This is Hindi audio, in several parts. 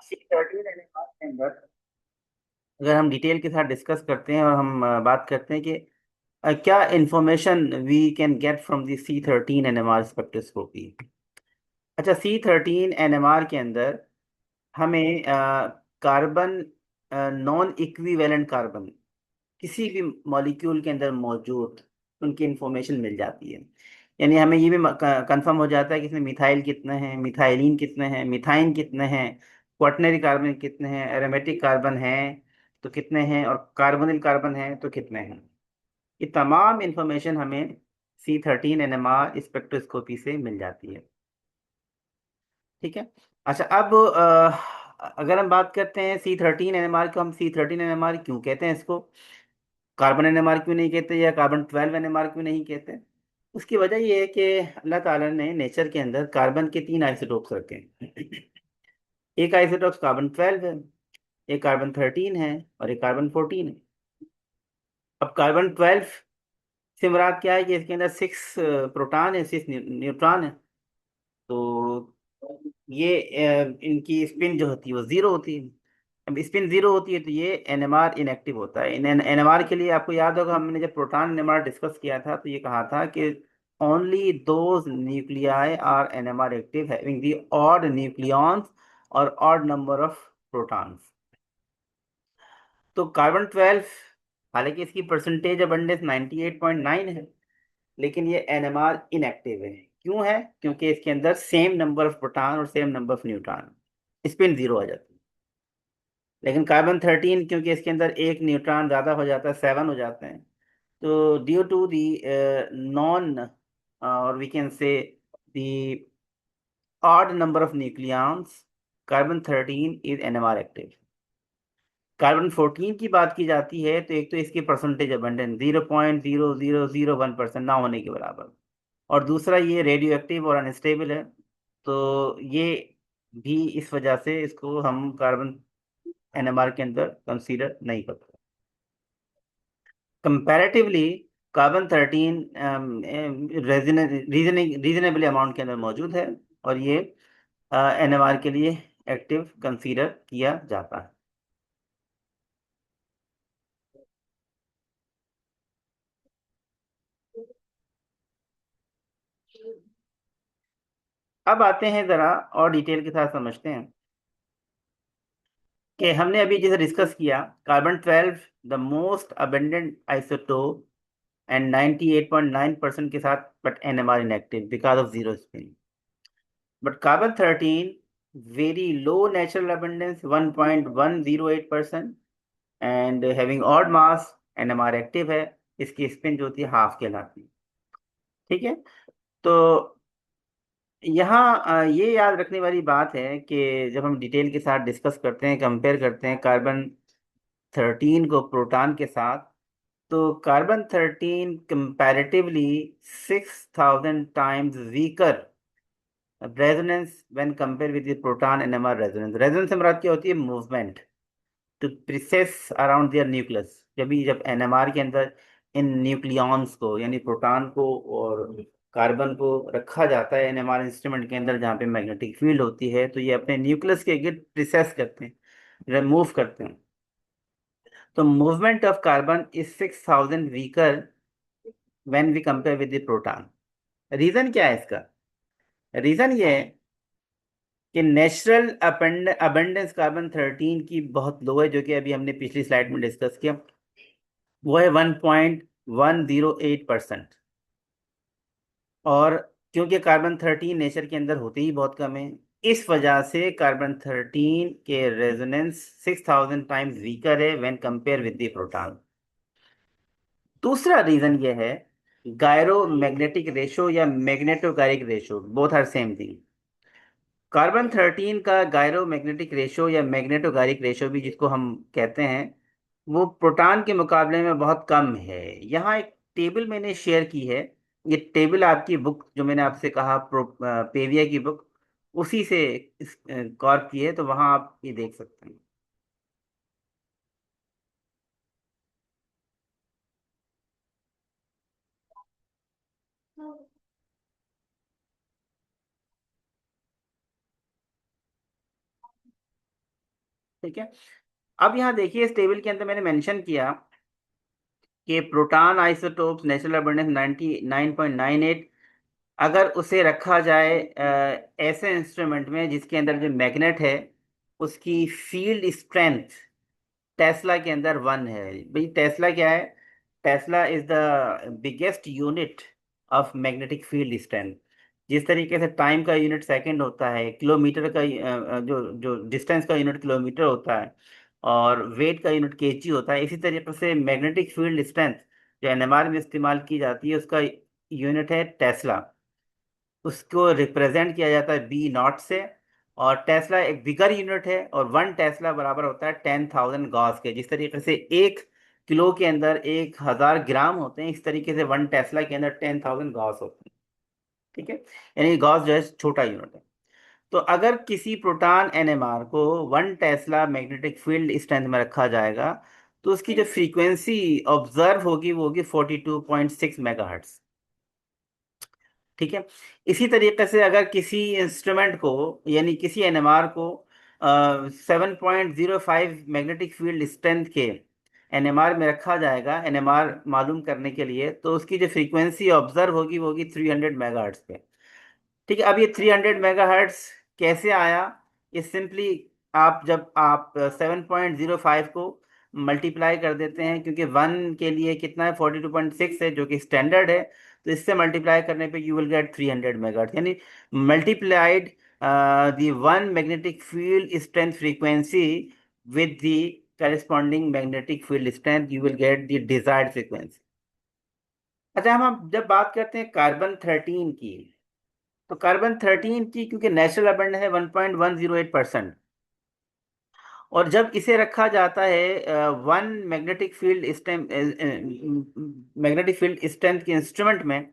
C13 एनएमआर के अंदर अगर हम डिटेल के साथ डिस्कस करते हैं और हम बात करते हैं कि क्या information we can get from the C13 NMR spectroscopy. अच्छा, C13 NMR के अंदर हमें कार्बन, नॉन इक्विवेलेंट कार्बन, किसी भी मॉलिक्यूल के अंदर मौजूद उनकी इंफॉर्मेशन मिल जाती है। यानी हमें ये भी कंफर्म हो जाता है कि इसमें मिथाइल कितने हैं, मिथाइलिन कितने हैं, मिथाइन कितने हैं, क्वाटरनरी कार्बन कितने हैं, एरोमेटिक कार्बन हैं तो कितने हैं, और कार्बोनिल कार्बन हैं तो कितने हैं। ये तमाम इंफॉर्मेशन हमें C13 NMR स्पेक्ट्रोस्कोपी से मिल जाती है। ठीक है। अच्छा, अब अगर हम बात करते हैं C13 NMR को, हम C13 NMR क्यों कहते हैं इसको, कार्बन एनएमआर क्यों नहीं कहते, या कार्बन 12 NMR क्यों नहीं कहते। उसकी वजह ये है कि अल्लाह ताला ने नेचर के अंदर कार्बन के 3 आइसोटोप्स रखे हैं। एक आइसोटोप कार्बन 12 है, एक कार्बन 13 है, और एक कार्बन 14 है। अब कार्बन 12 से मुराद क्या है कि इसके अंदर 6 प्रोटॉन है, 6 न्यूट्रॉन है। तो ये इनकी स्पिन जो होती है वो जीरो होती है। अब स्पिन जीरो होती है तो ये एनएमआर इनएक्टिव होता है। इन एनएमआर के लिए आपको याद होगा, हमने जब प्रोटॉन एनएमआर डिस्कस किया था तो ये कहा था कि only those nuclei are NMR active having the odd nucleons और ऑड नंबर ऑफ प्रोटॉन्स। तो कार्बन 12, हालांकि इसकी परसेंटेज अबंडेंस 98.9 है, लेकिन ये एनएमआर इनएक्टिव है। क्यों है? क्योंकि इसके अंदर सेम नंबर ऑफ प्रोटॉन और same number of neutron, spin zero आ जाती है। लेकिन कार्बन 13, क्योंकि इसके अंदर एक न्यूट्रॉन ज़्यादा हो जाता है, 7 हो जाते हैं, तो ड्यू टू दी नॉन, और we can say the odd number of nucleons, carbon 13 is NMR active. Carbon 14 की बात की जाती है तो एक तो इसकी परसेंटेज अबंडेंस 0.0001% ना होने के बराबर, और दूसरा ये रेडियो एक्टिव और अनस्टेबल है। तो ये भी इस वजह से इसको हम कार्बन एनएमआर के अंदर कंसीडर नहीं करते। कंपैरेटिवली कार्बन 13 रीजनेबल अमाउंट के अंदर मौजूद है, और ये एनएमआर के लिए एक्टिव कंसीडर किया जाता है। अब आते हैं ज़रा और डिटेल के साथ समझते हैं कि हमने अभी जैसे डिस्कस किया, carbon 12 the most abundant isotope and 98.9% के साथ, but NMR inactive because of zero spin. But carbon 13 very low natural abundance 1.108%, and having odd mass, NMR active है। इसकी स्पिन जो होती है हाफ कहलाती है। ठीक है। तो यहाँ ये याद रखने वाली बात है कि जब हम डिटेल के साथ डिस्कस करते हैं, कंपेयर करते हैं कार्बन 13 को प्रोटॉन के साथ, तो carbon 13 comparatively 6,000 times weaker resonance when compare with the proton NMR resonance. Resonance से मुराद क्या होती है? Movement to precess around their nucleus. जब एनएमआर के अंदर इन न्यूक्लियॉन्स को, यानी प्रोटॉन को और कार्बन को रखा जाता है एनएमआर इंस्ट्रूमेंट के अंदर, जहाँ पे मैग्नेटिक फील्ड होती है, तो ये अपने न्यूक्लियस के गिर प्रिसेस करते हैं, रिमूव करते हैं। तो movement of carbon is 6,000 weaker when we compare with the proton. Reason क्या है इसका? रीजन ये है कि नेचुरल अबंडेंस कार्बन 13 की बहुत लो है, जो कि अभी हमने पिछली स्लाइड में डिस्कस किया। वो है 1.108%। और क्योंकि कार्बन 13 नेचर के अंदर होते ही बहुत कम है, इस वजह से कार्बन 13 के रेजोनेंस 6,000 टाइम्स वीकर है when compare with the proton. दूसरा रीजन ये है, गायरो मैग्नेटिक रेशो या magnetogyric ratio, both are same thing. Carbon 13 का गायरो मैग्नेटिक रेशो या मैग्नेटोगायरिक रेशो भी जिसको हम कहते हैं, वो प्रोटॉन के मुकाबले में बहुत कम है। यहाँ एक टेबल मैंने शेयर की है। ये टेबल आपकी बुक, जो मैंने आपसे कहा पेविया की बुक, उसी से कॉर्प की है, तो वहाँ आप ये देख सकते हैं। ठीक है। अब यहाँ देखिए इस टेबल के अंदर मैंने मेंशन किया कि प्रोटॉन आइसोटोप्स नेचुरल अबंडेंस 99.98, अगर उसे रखा जाए ऐसे इंस्ट्रूमेंट में जिसके अंदर जो मैग्नेट है उसकी फील्ड स्ट्रेंथ टेस्ला के अंदर 1 है। भाई टेस्ला क्या है? Tesla is the biggest unit of magnetic field strength. जिस तरीके से टाइम का यूनिट सेकंड होता है, किलोमीटर का जो जो डिस्टेंस का यूनिट किलोमीटर होता है, और वेट का यूनिट केजी होता है, इसी तरीके से मैग्नेटिक फील्ड स्ट्रेंथ जो एनएमआर में इस्तेमाल की जाती है उसका यूनिट है टेस्ला। उसको रिप्रेजेंट किया जाता है बी नॉट से। और टेस्ला एक बिगर यूनिट है, और 1 टेस्ला बराबर होता है 10,000 गॉस के। जिस तरीके से 1 किलो के अंदर 1,000 ग्राम होते हैं, इस तरीके से 1 टेस्ला के अंदर 10,000 गॉस होते हैं। ठीक है, यानी गॉस जो है छोटा यूनिट है। तो अगर किसी प्रोटॉन एनएमआर को 1 टेस्ला मैग्नेटिक फील्ड स्ट्रेंथ में रखा जाएगा तो उसकी जो फ्रीक्वेंसी ऑब्जर्व होगी वो होगी 42.6 मेगाहर्ट्ज। ठीक है। इसी तरीके से अगर किसी इंस्ट्रूमेंट को, यानी किसी एनएमआर को 7.05 मैग्नेटिक फील्ड स्ट्रेंथ के एनएमआर में रखा जाएगा एनएमआर मालूम करने के लिए, तो उसकी जो फ्रीक्वेंसी ऑब्जर्व होगी वो होगी 300 मेगाहर्ट्ज पे। ठीक है। अब ये 300 मेगाहर्ट्ज कैसे आया? ये सिंपली आप जब आप 7.05 को मल्टीप्लाई कर देते हैं, क्योंकि 1 के लिए कितना है, 42.6 है जो कि स्टैंडर्ड है, तो इससे मल्टीप्लाई करने पे यू विल गेट 300 मेगाहर्ट्ज, यानी multiplied the 1 magnetic field strength frequency with the corresponding magnetic field strength, you will get the desired frequency. अच्छा, हम अब जब बात करते हैं कार्बन 13 की, तो कार्बन 13 की क्योंकि नेचुरल अबंडेंस है 1.108%, और जब इसे रखा जाता है 1 मैग्नेटिक फील्ड स्ट्रेंथ के इंस्ट्रूमेंट में,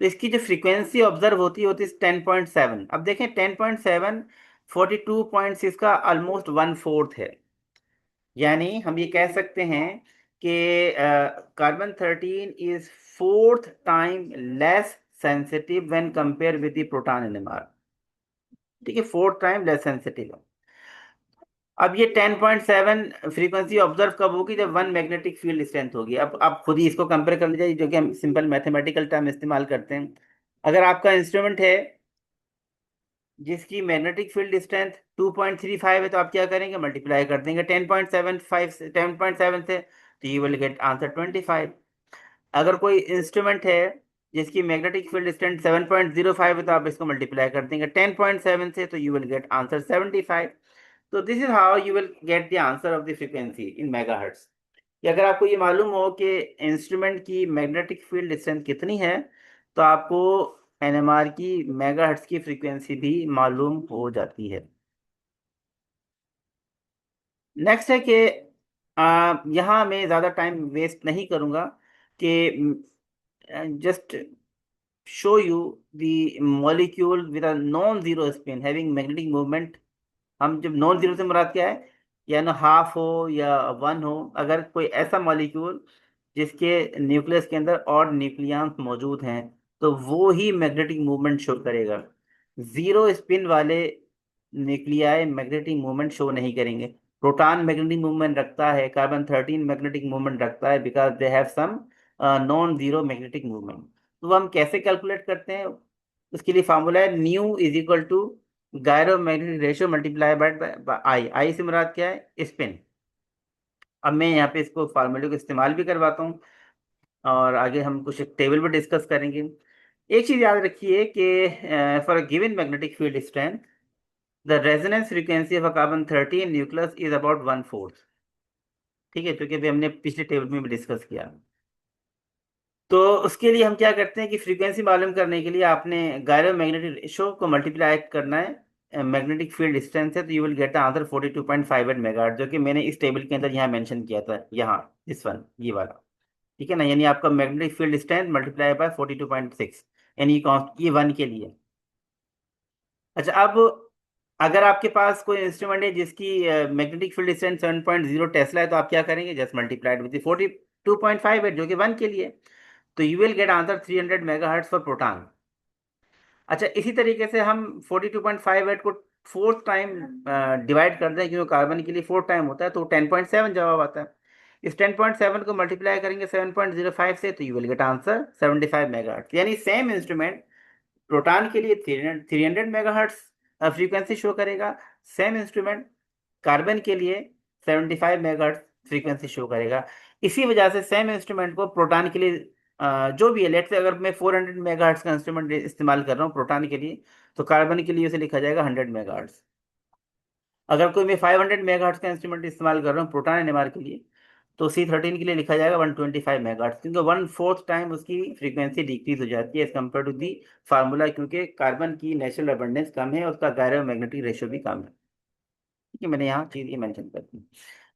तो इसकी जो फ्रीक्वेंसी ऑब्जर्व होती है 10.7। अब देखें 10.7 42.6 का ऑलमोस्ट 1/4 है। यानी हम ये कह सकते हैं कि carbon 13 is 4th time less sensitive when compare with the proton NMR. ठीक है, 4th टाइम लेस सेंसिटिव है। अब ये 10.7 फ्रीक्वेंसी ऑब्जर्व कब होगी? जब 1 मैग्नेटिक फील्ड स्ट्रेंथ होगी। अब आप खुद ही इसको कंपेयर कर लीजिए, जो कि हम सिंपल मैथमेटिकल टर्म इस्तेमाल करते हैं। अगर आपका इंस्ट्रूमेंट है जिसकी मैग्नेटिक फील्ड स्ट्रेंथ 2.35 है, तो आप क्या करेंगे? मल्टीप्लाई कर देंगे 10.75 से, 10.7 से, तो यू विल गेट आंसर 25। अगर कोई इंस्ट्रूमेंट है जिसकी मैग्नेटिक फील्ड स्ट्रेंथ 7.05 है, तो आप इसको मल्टीप्लाई कर देंगे 10.7 से, तो यू विल गेट आंसर 75। तो this is how you will get the answer of the frequency in megahertz. कि अगर आपको ये मालूम हो कि इंस्ट्रूमेंट की मैग्नेटिक फील्ड स्ट्रेंथ कितनी है, तो आपको एनएमआर की मेगाहर्ट्ज की फ्रीक्वेंसी भी मालूम हो जाती है। नेक्स्ट है कि यहाँ मैं ज़्यादा टाइम वेस्ट नहीं करूँगा कि just show you the molecule with a non-zero spin having magnetic movement। हम जब नॉन जीरो से मुराद क्या है, या ना हाफ हो या 1 हो, अगर कोई ऐसा मॉलिक्यूल जिसके न्यूक्लियस के अंदर और न्यूक्लियस मौजूद हैं, तो वो ही मैग्नेटिक मूवमेंट शो करेगा। जीरो स्पिन वाले न्यूक्लियाई मैग्नेटिक मूवमेंट शो नहीं करेंगे। प्रोटॉन मैग्नेटिक मूवमेंट रखता है, कार्बन 13 मैग्नेटिक मूवमेंट रखता है, because they have some non zero magnetic movement. तो वो हम कैसे कैलकुलेट करते हैं? उसके लिए फार्मूला है nu is equal to gyro magnetic ratio multiply by I. I से मुराद क्या है? स्पिन। अब मैं यहाँ पे इसको फार्मूले को इस्तेमाल भी करवाता हूँ, और आगे हम कुछ एक टेबल पर डिस्कस करेंगे। एक चीज याद रखिए कि for a given magnetic field strength the resonance frequency of a carbon 13 nucleus is about 1/4। ठीक है, क्योंकि अभी हमने पिछले टेबल में भी डिस्कस किया। तो उसके लिए हम क्या करते हैं कि फ्रीक्वेंसी मालूम करने के लिए आपने गायरो मैग्नेटिक रेशो को मल्टीप्लाई करना है मैग्नेटिक फील्ड डिस्टेंस से, तो you will get the answer 42.58 megahertz, जो कि मैंने इस टेबल के अंदर यहाँ मेंशन किया था, यहाँ दिस वन, ये वाला। ठीक है ना, यानी आपका magnetic field distance multiply by 42.6, यानी ये 1 के लिए। अच्छा, अब अगर आपके पास कोई इंस्ट्रूमेंट है जिसकी मैग्नेटिक फील्ड डिस्टेंस 7.0 टेस्ला है, तो आप क्या करेंगे? जस्ट मल्टीप्लाइड विद 42.5 है जो कि 1 के लिए, तो you will get answer 300 megahertz for proton. अच्छा, इसी तरीके से हम 42.58 को फोर्थ टाइम डिवाइड कर दें, क्योंकि कार्बन के लिए फोर्थ टाइम होता है, तो 10.7 जवाब आता है। इस 10.7 को मल्टीप्लाई करेंगे 7.05 से, तो you will get answer 75 megahertz. यानी सेम इंस्ट्रूमेंट प्रोटॉन के लिए 300 मेगाहर्ट्ज फ्रीक्वेंसी शो करेगा, सेम इंस्ट्रूमेंट कार्बन के लिए 75 मेगाहर्ट्ज फ्रीक्वेंसी शो करेगा। इसी वजह से सेम इंस्ट्रूमेंट को प्रोटॉन के लिए जो भी है, लेट से अगर मैं 400 मेगाहर्ट्ज का इंस्ट्रूमेंट इस्तेमाल कर रहा हूँ प्रोटॉन के लिए, तो कार्बन के लिए उसे लिखा जाएगा 100 मेगाहर्ट्ज। अगर कोई मैं 500 मेगाहर्ट्ज का इंस्ट्रूमेंट इस्तेमाल कर रहा हूँ प्रोटॉन एनएमआर के लिए, तो C13 के लिए लिखा जाएगा 125 मेगाहर्ट्ज, क्योंकि 1/4 टाइम उसकी फ्रीक्वेंसी डिक्रीज हो जाती है as compared to the formula, क्योंकि कार्बन की नेचुरल अबंडेंस कम है, उसका गायरो-मैग्नेटिक रेशियो भी कम है। ठीक है, मैंने यहाँ चीज़ ये मेंशन कर दी।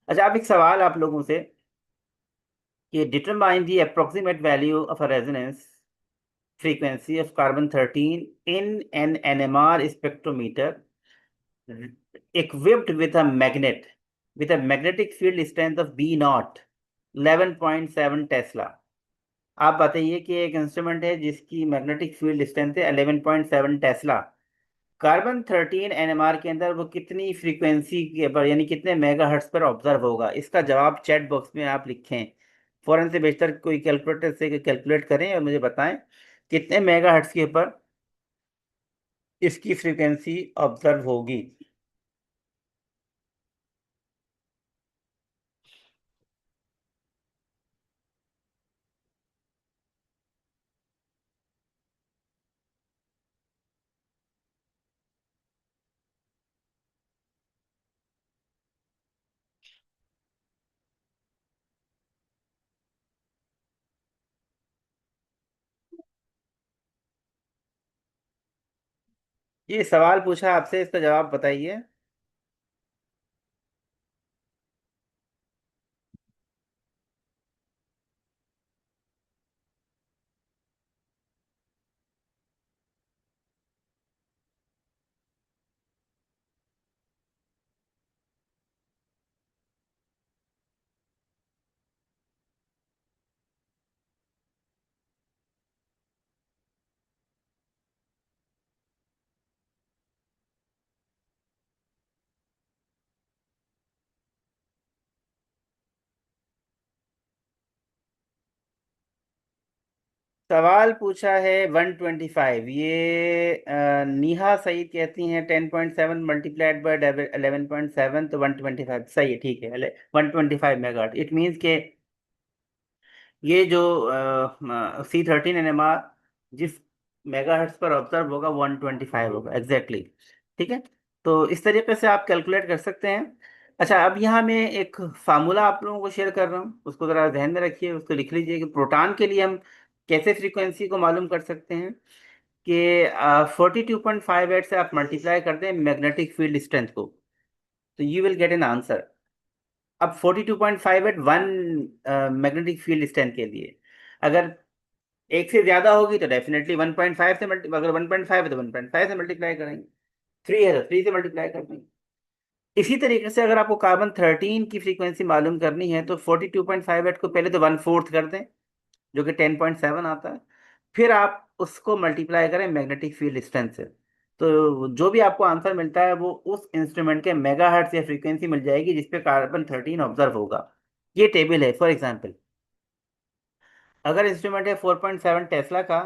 अच्छा, अब एक सवाल आप लोगों से कि determine the approximate value of a resonance frequency of carbon 13 in an NMR spectrometer equipped with a magnetic field strength of B naught 11.7 Tesla. आप बताइए कि एक इंस्ट्रूमेंट है जिसकी मैग्नेटिक फील्ड स्ट्रेंथ है 11.7 टेस्ला, कार्बन 13 एनएमआर के अंदर वो कितनी फ्रीक्वेंसी के पर, यानी कितने मेगाहर्ट्ज पर ऑब्जर्व होगा। इसका जवाब चैट बॉक्स में आप लिखें। फौरन से बेशतर कोई कैलकुलेटर से कैलकुलेट करें और मुझे बताएं कितने मेगाहर्ट्ज के ऊपर इसकी फ्रीक्वेंसी ऑब्जर्व होगी। ये सवाल पूछा आपसे, इसका जवाब बताइए। सवाल पूछा है 125। ये नेहा सईद कहती हैं 10.7 मल्टीप्लाइड बाय 11.7, तो 125 सही है, ठीक है। 125 मेगाहर्ट्ज, इट मीन्स के ये जो C13 NMR जिस मेगाहर्ट्ज पर ऑब्जर्व होगा 125 होगा एग्जैक्टली। ठीक है, तो इस तरीके से आप कैलकुलेट कर सकते हैं। अच्छा, अब यहाँ मैं एक फार्मूला आप लोगों को शेयर कर रहा हूँ, उसको ज़रा ध्यान में रखिए, उसको लिख लीजिए कि प्रोटॉन के लिए हम कैसे फ्रीक्वेंसी को मालूम कर सकते हैं कि 42.58 से आप मल्टीप्लाई कर दें मैग्नेटिक फील्ड स्ट्रेंथ को, तो you will get an answer. अब 42.58 वन मैग्नेटिक फील्ड स्ट्रेंथ के लिए, अगर एक से ज्यादा होगी तो डेफिनेटली 1.5 से मल्टी, अगर 1.5 है तो 1.5 से मल्टीप्लाई करेंगे, 3 है तो 3 से मल्टीप्लाई कर देंगे। इसी तरीके से अगर आपको कार्बन 13 की फ्रीक्वेंसी मालूम करनी है तो 42.58 को पहले तो 1/4 कर दें, जो कि 10.7 आता है, फिर आप उसको मल्टीप्लाई करें मैग्नेटिक फील्ड स्ट्रेंथ से, तो जो भी आपको आंसर मिलता है वो उस इंस्ट्रूमेंट के मेगाहर्ट्ज या फ्रीक्वेंसी मिल जाएगी जिसपे कार्बन 13 ऑब्जर्व होगा। ये टेबल है। फॉर एग्जाम्पल, अगर इंस्ट्रूमेंट है 4.7 टेस्ला का,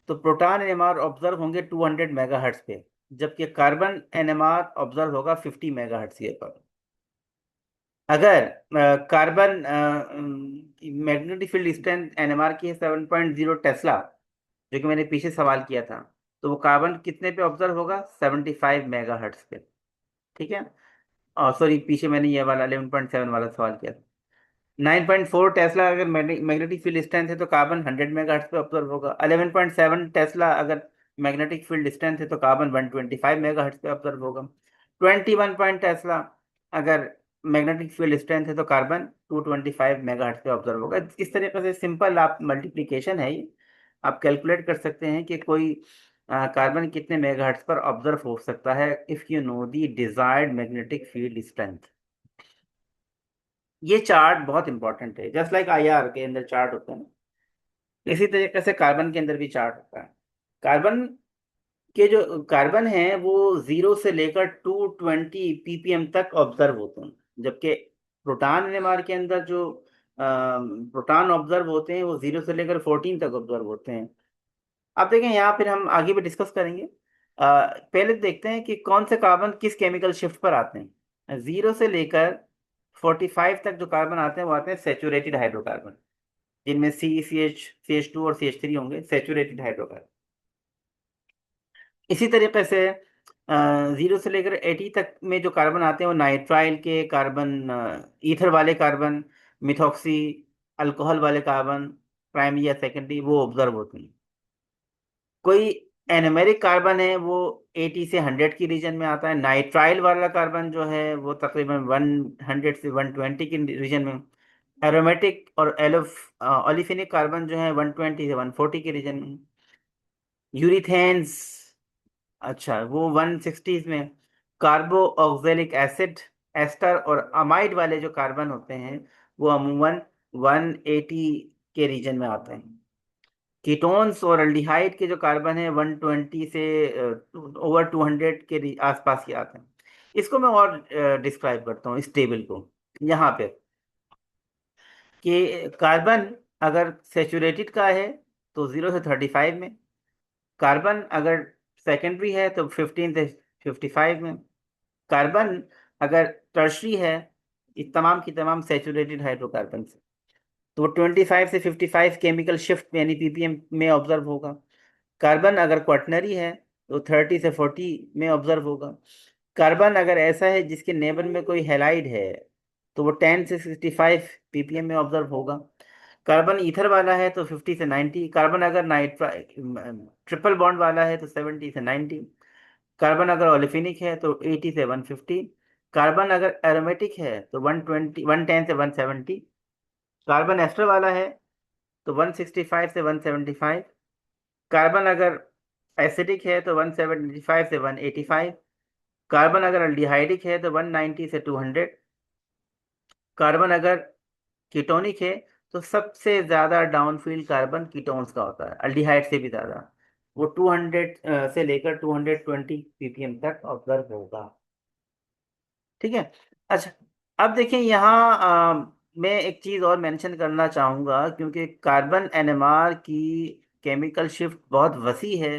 तो प्रोटॉन एनएमआर ऑब्जर्व होंगे 200 मेगाहर्ट्ज पे, जबकि कार्बन एनएमआर ऑब्जर्व होगा 50 मेगाहर्ट्ज के पर। अगर carbon magnetic field strength NMR की है 7.0 टेस्ला, जो कि मैंने पीछे सवाल किया था, तो वो कार्बन कितने पे ऑब्जर्व होगा, 75 मेगाहर्ट्ज पे। ठीक है, और सॉरी, पीछे मैंने ये वाला 11.7 वाला सवाल किया था। 9.4 टेस्ला अगर मैग्नेटिक फील्ड स्ट्रेंथ है तो कार्बन 100 मेगाहर्ट्ज पे ऑब्जर्व होगा। 11.7 टेस्ला अगर मैग्नेटिक फील्ड स्ट्रेंथ है तो कार्बन 125 मेगाहर्ट्ज पे ऑब्जर्व होगा। 21 पॉइंट टेस्ला अगर मैग्नेटिक फील्ड स्ट्रेंथ है तो कार्बन 225 मेगाहर्ट्ज पे ऑब्जर्व होगा। इस तरीके से सिंपल आप मल्टीप्लीकेशन है ये, आप कैलकुलेट कर सकते हैं कि कोई कार्बन कितने मेगाहर्ट्ज पर ऑब्जर्व हो सकता है if you know the desired magnetic field strength. ये चार्ट बहुत इंपॉर्टेंट है, जस्ट लाइक आईआर के अंदर चार्ट होता है ना, इसी तरीके से कार्बन के अंदर भी चार्ट होता है। कार्बन कि जो कार्बन है वो 0 से लेकर 220 ppm तक ऑब्जर्व होते हैं, जबकि प्रोटॉन एनएमआर के अंदर जो प्रोटॉन ऑब्जर्व होते हैं वो 0 से लेकर 14 तक ऑब्जर्व होते हैं। अब देखें यहाँ फिर हम आगे भी डिस्कस करेंगे। पहले देखते हैं कि कौन से कार्बन किस केमिकल शिफ्ट पर आते हैं। 0 से लेकर 45 तक जो कार्बन आते हैं वो आते हैं सेचुरेटेड हाइड्रोकार्बन, जिनमें CH2 और CH3 होंगे, सेचुरेटेड हाइड्रोकार्बन। इसी तरीके से 0 से लेकर 80 तक में जो कार्बन आते हैं वो नाइट्राइल के कार्बन, ईथर वाले कार्बन, मिथॉक्सी, अल्कोहल वाले कार्बन, प्राइमरी या सेकेंडरी, वो ऑब्जर्व होते हैं। कोई एनमेरिक कार्बन है वो 80 से 100 की रीजन में आता है। नाइट्राइल वाला कार्बन जो है वो तकरीबन 100 से 120 की रीजन में। एरोमेटिक और ओलिफिनिक कार्बन जो है 120 से 140 की रीजन में। यूरिथेन्स, अच्छा, वो 160 में। कार्बो ऑक्जेलिक एसिड, एस्टर और अमाइड वाले जो कार्बन होते हैं वो अमूमन 180 के रीजन में आते हैं। कीटोन्स और अल्डिहाइड के जो कार्बन है 120 से ओवर 200 के आसपास ही आते हैं। इसको मैं और डिस्क्राइब करता हूँ इस टेबल को यहाँ पे, कि कार्बन अगर सेचुरेटेड का है तो 0 से 35 में। कार्बन अगर सेकेंडरी है तो 15 से 55 में। कार्बन अगर टर्शरी है, इस तमाम की तमाम सेचुरेटेड हाइड्रोकार्बन से, तो वो 25 से 55 केमिकल शिफ्ट यानी ppm में ऑब्जर्व होगा। कार्बन अगर क्वाटनरी है तो 30 से 40 में ऑब्जर्व होगा। कार्बन अगर ऐसा है जिसके नेबर में कोई हेलाइड है तो वो 10 से 65 ppm में ऑब्जर्व होगा। कार्बन ईथर वाला है तो 50 से 90। कार्बन अगर नाइट्रा ट्रिपल बॉन्ड वाला है तो 70 से 90। कार्बन अगर ओलिफिनिक है तो 80 से 150। कार्बन अगर एरोमेटिक है तो 110 से 170। कार्बन एस्टर वाला है तो 165 से 175। कार्बन अगर एसिडिक है तो 175 से 185। कार्बन अगर अल्डिहाइडिक है तो 190 से 200। कार्बन अगर कीटोनिक है तो सबसे ज्यादा डाउनफील्ड कार्बन कीटोन्स का होता है, अल्डिहाइड से भी ज्यादा। वो 200 से लेकर 220 ppm तक ऑब्जर्व होगा। ठीक है। अच्छा, अब देखिए यहाँ मैं एक चीज और मेंशन करना चाहूंगा, क्योंकि कार्बन एनएमआर की केमिकल शिफ्ट बहुत वसी है।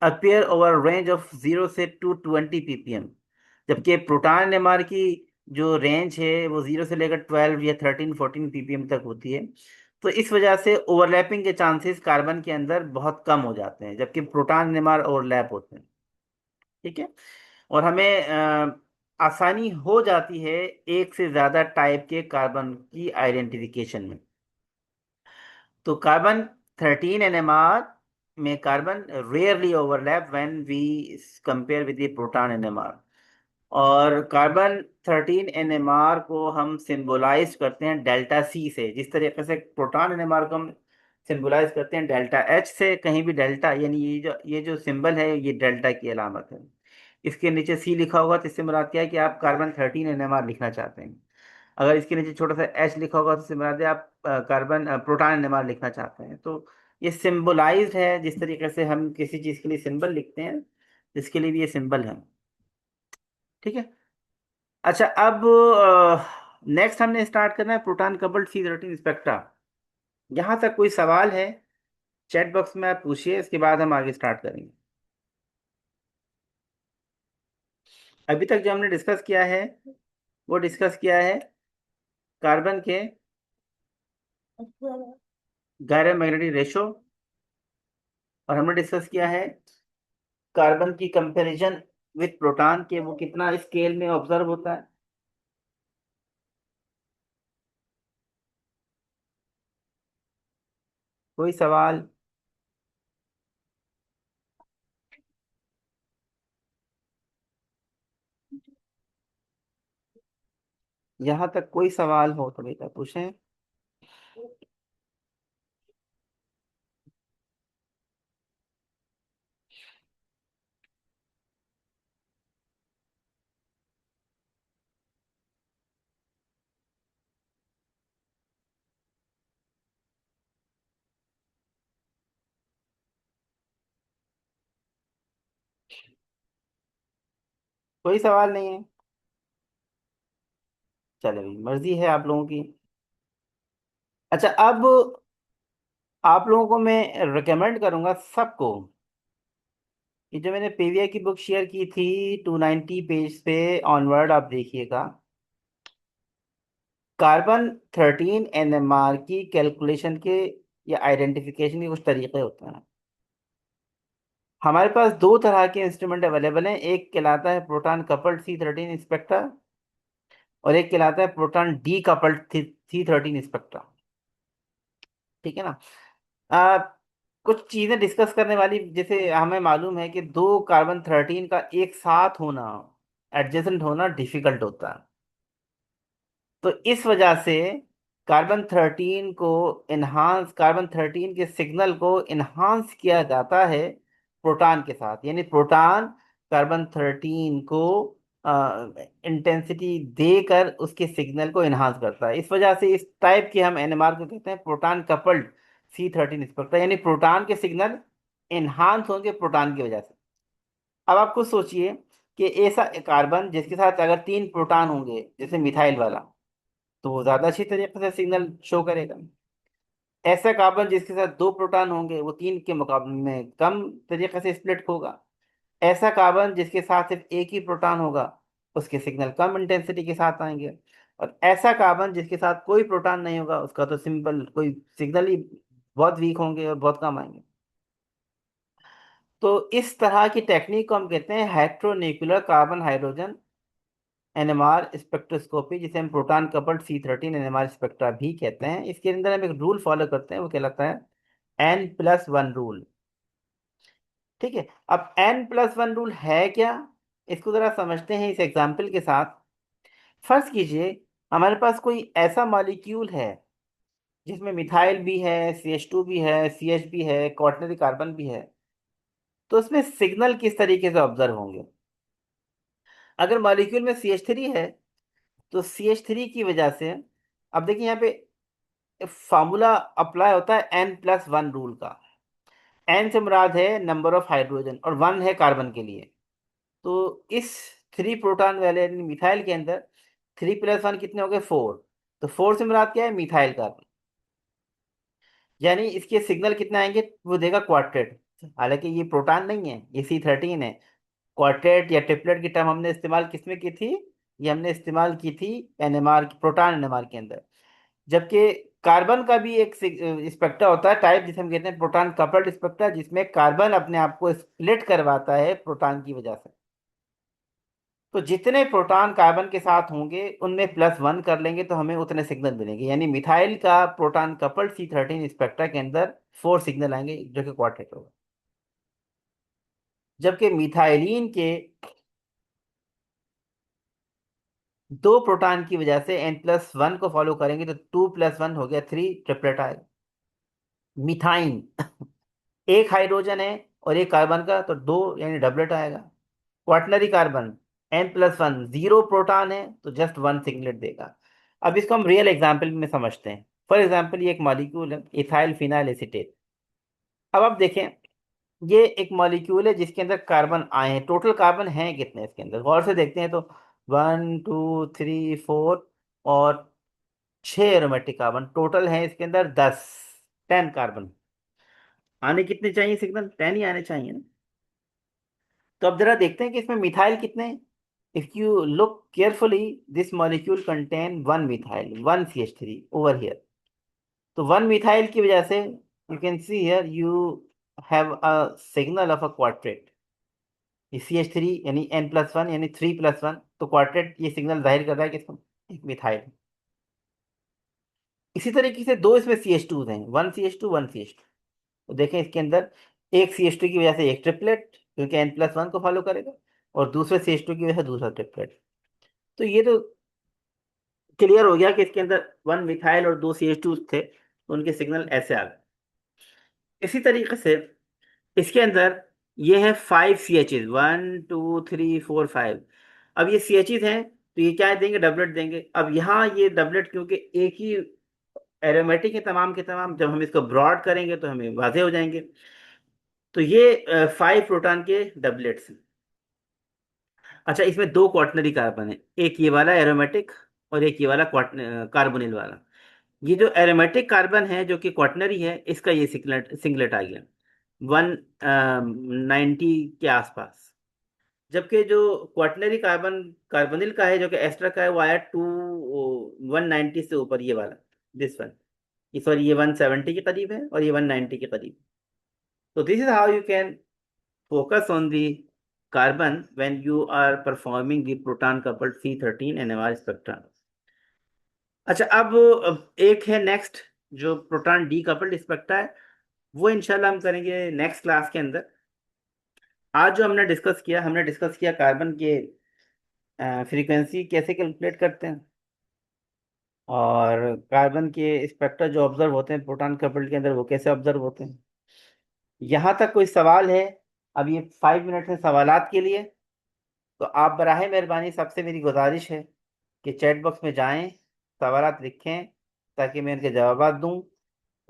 अपीयर ओवर रेंज ऑफ 0 से 220 ppm, जबकि प्रोटॉन एनएमआर की जो रेंज है वो 0 से लेकर 12 या 13 14 ppm तक होती है। तो इस वजह से ओवरलैपिंग के चांसेस कार्बन के अंदर बहुत कम हो जाते हैं, जबकि प्रोटॉन एनएमआर ओवरलैप होते हैं। ठीक है। और हमें आसानी हो जाती है एक से ज्यादा टाइप के कार्बन की आइडेंटिफिकेशन में। तो कार्बन 13 NMR में carbon rarely overlap when we compare with the proton NMR. और कार्बन 13 NMR को हम सिंबलाइज करते हैं डेल्टा सी से, जिस तरीके से प्रोटॉन एनएमआर को हम सिंबलाइज करते हैं डेल्टा एच से। कहीं भी डेल्टा यानी ये जो सिंबल है ये डेल्टा की अलामत है। इसके नीचे सी लिखा होगा तो इससे मुराद क्या है कि आप कार्बन 13 NMR लिखना चाहते हैं। अगर इसके नीचे छोटा सा एच लिखा होगा तो इससे मुराद है आप कार्बन प्रोटॉन एनएमआर लिखना चाहते हैं। तो ये सिंबलाइज्ड है, जिस तरीके से हम किसी चीज़ के लिए सिंबल लिखते हैं, इसके लिए भी ये सिंबल है। ठीक है। अच्छा, अब नेक्स्ट हमने स्टार्ट करना है प्रोटॉन कपल्ड C13 स्पेक्ट्रा। यहाँ तक कोई सवाल है चैट बॉक्स में आप पूछिए, इसके बाद हम आगे स्टार्ट करेंगे। अभी तक जो हमने डिस्कस किया है वो डिस्कस किया है कार्बन के गायरो मैग्नेटिक रेशो, और हमने डिस्कस किया है कार्बन की कंपैरिजन विथ प्रोटॉन के वो कितना स्केल में ऑब्जर्व होता है। कोई सवाल? यहाँ तक कोई सवाल हो तो बेटा पूछें। कोई सवाल नहीं है? चले भाई, मर्जी है आप लोगों की। अच्छा, अब आप लोगों को मैं रिकमेंड करूंगा सबको, कि जो मैंने पीवीआई की बुक शेयर की थी 290 पेज पे ऑनवर्ड, आप देखिएगा। कार्बन 13 NMR की कैलकुलेशन के या आइडेंटिफिकेशन के कुछ तरीके होते हैं। हमारे पास दो तरह के इंस्ट्रूमेंट अवेलेबल हैं, एक कहलाता है प्रोटॉन कपल्ड C13 स्पेक्ट्रा, और एक कहलाता है proton D coupled C13 spectra. ठीक है ना? आ, कुछ चीजें डिस्कस करने वाली, जैसे हमें मालूम है कि दो कार्बन 13 का एक साथ होना, एडजेसेंट होना डिफिकल्ट होता है। तो इस वजह से कार्बन 13 के सिग्नल को इन्हांस किया जाता है प्रोटॉन के साथ, यानी प्रोटॉन कार्बन 13 को इंटेंसिटी देकर उसके सिग्नल को इन्हांस करता है। इस वजह से इस टाइप के हम एनएमआर को कहते हैं प्रोटॉन कपल्ड C13 स्पेक्ट्रा, यानी प्रोटॉन के सिग्नल इन्हांस होंगे प्रोटॉन की वजह से। अब आप खुद सोचिए कि ऐसा कार्बन जिसके साथ अगर तीन प्रोटॉन होंगे, जैसे मिथाइल वाला, तो वो ज्यादा अच्छी तरीके से सिग्नल शो करेगा। ऐसा कार्बन जिसके साथ दो प्रोटॉन होंगे, वो तीन के मुकाबले में कम तरीके से स्प्लिट होगा। ऐसा कार्बन जिसके साथ सिर्फ एक ही प्रोटॉन होगा, उसके सिग्नल कम इंटेंसिटी के साथ आएंगे। और ऐसा कार्बन जिसके साथ कोई प्रोटॉन नहीं होगा, उसका तो सिंपल कोई सिग्नल ही बहुत वीक होंगे और बहुत कम आएंगे। तो इस तरह की टेक्निक को हम कहते हैं heteronuclear carbon hydrogen NMR spectroscopy, जिसे हम proton coupled C13 NMR spectra भी कहते हैं। इसके अंदर हम एक रूल फॉलो करते हैं, वो कहलाता है N+1 रूल। ठीक है, अब N+1 रूल है क्या, इसको जरा समझते हैं इस एग्जाम्पल के साथ। फर्ज कीजिए हमारे पास कोई ऐसा मॉलिक्यूल है जिसमें मिथाइल भी है, CH2 भी है, CH भी है, क्वाaternary कार्बन भी है। तो उसमें सिग्नल किस तरीके से ऑब्जर्व होंगे? अगर मॉलिक्यूल में CH3 है, तो CH3 की वजह से, अब देखिए यहाँ पे फॉर्मूला अप्लाई होता है N+1 रूल का। N से मुराद है नंबर ऑफ हाइड्रोजन, और 1 है कार्बन के लिए। तो इस थ्री प्रोटॉन वाले मिथाइल के अंदर 3+1 कितने हो गए? 4। तो 4 से मुराद क्या है? Methyl carbon. यानी इसके सिग्नल कितने आएंगे? वो देगा क्वार्टेट। हालांकि ये प्रोटॉन नहीं है, ये C13 है। क्वार्टेट या ट्रिपलेट की टर्म हमने इस्तेमाल किसमें की थी? ये हमने इस्तेमाल की थी एनएमआर, प्रोटॉन एनएमआर के अंदर। जबकि कार्बन का भी एक स्पेक्ट्रा होता है टाइप, जिसे हम कहते हैं प्रोटॉन कपल्ड स्पेक्ट्रा, जिसमें कार्बन अपने आप को स्प्लिट करवाता है प्रोटॉन की वजह से। तो जितने प्रोटॉन कार्बन के साथ होंगे उनमें +1 कर लेंगे तो हमें उतने सिग्नल मिलेंगे। यानी मिथाइल का प्रोटॉन कपल्ड C13 स्पेक्ट्रा के अंदर 4 सिग्नल आएंगे, जो कि क्वार्टेट होगा। जबकि मिथाइलिन के दो प्रोटॉन की वजह से N+1 को फॉलो करेंगे तो 2+1 हो गया 3, ट्रिपलेट आएगा। मिथाइन एक हाइड्रोजन है और एक कार्बन का, तो दो, यानी डबलेट आएगा। Quaternary carbon N+1, zero proton है तो जस्ट वन सिंगलेट देगा। अब इसको हम रियल एग्जाम्पल में समझते हैं। फॉर एग्जाम्पल, ये एक मॉलिक्यूल है इथाइल फिनाइल एसीटेट। अब आप देखें, ये एक मॉलिक्यूल है जिसके अंदर कार्बन आए हैं। टोटल कार्बन हैं कितने इसके अंदर? गौर से देखते हैं तो 1 2 3 4 और 6 एरोमेटिक कार्बन टोटल हैं इसके अंदर। 10 कार्बन आने कितने चाहिए? सिग्नल 10 ही आने चाहिए ना। तो अब जरा देखते हैं कि इसमें मिथाइल कितने हैं। If you look carefully, this molecule contain one methyl, one CH3 over here. तो वन मिथाइल की वजह से you can see here, you have a signal of a quartet. ये CH3 यानी N+1 यानी 3+1, तो क्वार्टेट ये सिग्नल जाहिर कर रहा है किसको? एक मिथाइल। इसी तरीके से दो इसमें CH2 हैं, वन CH2 वन CH2। तो देखें इसके अंदर एक CH2 की वजह से एक ट्रिपलेट, क्योंकि N+1 को फॉलो करेगा, और दूसरे CH2 की वजह से दूसरा ट्रिपलेट। तो ये तो क्लियर हो गया कि इसके अंदर वन मिथाइल और दो CH2 थे, तो उनके सिग्नल ऐसे आ गए। इसी तरीके से इसके अंदर ये है 5 CHs, 1 2 3 4 5। अब ये CHs हैं, तो ये क्या देंगे? डबलेट देंगे। अब यहाँ ये डबलेट क्योंकि एक ही एरोमेटिक है तमाम के तमाम, जब हम इसको ब्रॉड करेंगे तो हमें वाजे हो जाएंगे। तो ये 5 प्रोटॉन के डबलेट्स हैं। अच्छा, इसमें दो क्वाटनरी कार्बन है, एक ये वाला एरोमेटिक और एक ये वाला कार्बोनिल वाला। ये जो एरोमेटिक कार्बन है जो कि क्वाटनरी है, इसका ये सिंगलेट सिंगलेट आ गया 190 के आसपास। जबकि जो क्वाटनरी कार्बन कार्बोनिल का है जो कि एस्टर का है, वो आया 190 से ऊपर, ये वाला, दिस वन। सॉरी, ये 170 के करीब है और ये 190 के करीब। तो this is how you can focus on the carbon when you are performing the proton coupled C13 NMR spectra। अच्छा, अब एक है नेक्स्ट, जो प्रोटॉन डी कपल्ड स्पेक्ट्रा है, वो इंशाल्लाह हम करेंगे नेक्स्ट क्लास के अंदर। आज जो हमने डिस्कस किया, हमने डिस्कस किया कार्बन के फ्रीक्वेंसी कैसे कैलकुलेट करते हैं, और कार्बन के स्पेक्ट्रा जो ऑब्जर्व होते हैं प्रोटॉन कपल्ड के अंदर वो कैसे ऑब्जर्व होते हैं। यहाँ तक कोई सवाल है? अब ये 5 मिनट है सवालात के लिए। तो आप बराहे मेहरबानी, सबसे मेरी गुजारिश है कि चैट बॉक्स में जाएं, सवालात लिखें, ताकि मैं उनके जवाब दूं,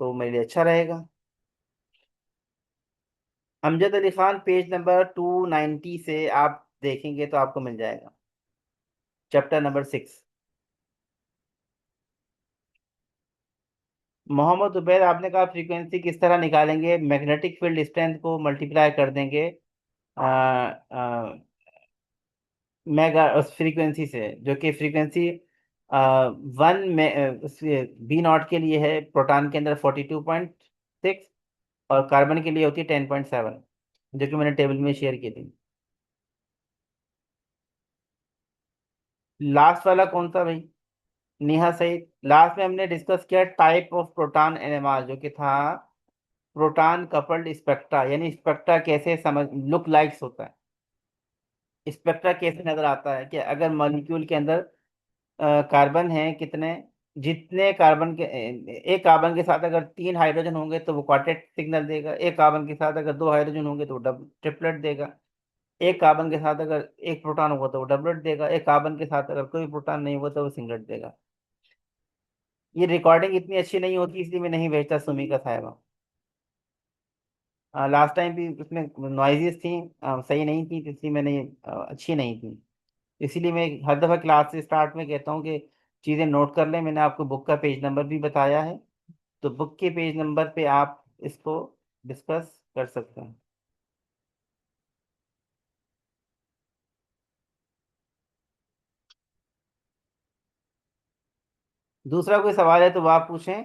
तो मेरे लिए अच्छा रहेगा। अमजद अली खान, पेज नंबर 290 से आप देखेंगे तो आपको मिल जाएगा, चैप्टर नंबर 6। मोहम्मद उबैद, आपने कहा फ्रीक्वेंसी किस तरह निकालेंगे? मैग्नेटिक फील्ड स्ट्रेंथ को मल्टीप्लाई कर देंगे मेगा उस फ्रीक्वेंसी से, जो कि फ्रीक्वेंसी 1 में बी नॉट के लिए है प्रोटॉन के अंदर 42.6, और कार्बन के लिए होती है 10.7, जो कि मैंने टेबल में शेयर की थी। लास्ट वाला कौन सा भाई? नेहा सहित लास्ट में हमने डिस्कस किया टाइप ऑफ प्रोटॉन एनएमआर, जो कि था प्रोटॉन कपल्ड स्पेक्ट्रा, यानी स्पेक्ट्रा कैसे समझ लुक लाइक्स होता है, स्पेक्ट्रा कैसे नजर आता है कि अगर मॉलिक्यूल के अंदर कार्बन है कितने, जितने कार्बन के एक कार्बन के साथ अगर 3 हाइड्रोजन होंगे तो वो क्वार्टेट सिग्नल देगा, एक कार्बन के साथ अगर 2 हाइड्रोजन होंगे तो वो डबल ट्रिपलेट देगा, एक कार्बन के साथ अगर एक प्रोटॉन होगा तो वो डबलेट देगा, एक कार्बन के साथ अगर कोई प्रोटॉन नहीं होगा तो वो सिंगलेट देगा। ये रिकॉर्डिंग इतनी अच्छी नहीं होती, इसलिए मैं नहीं भेजता सुमी का साहिबा। लास्ट टाइम भी उसमें नॉइजेस थी, सही नहीं थी, तो इसलिए मैंने अच्छी नहीं थी। इसीलिए मैं हर दफ़ा क्लास से स्टार्ट में कहता हूँ कि चीज़ें नोट कर लें। मैंने आपको बुक का पेज नंबर भी बताया है, तो बुक के पेज नंबर पे आप इसको डिस्कस कर सकते हैं। दूसरा कोई सवाल है तो वो आप पूछें।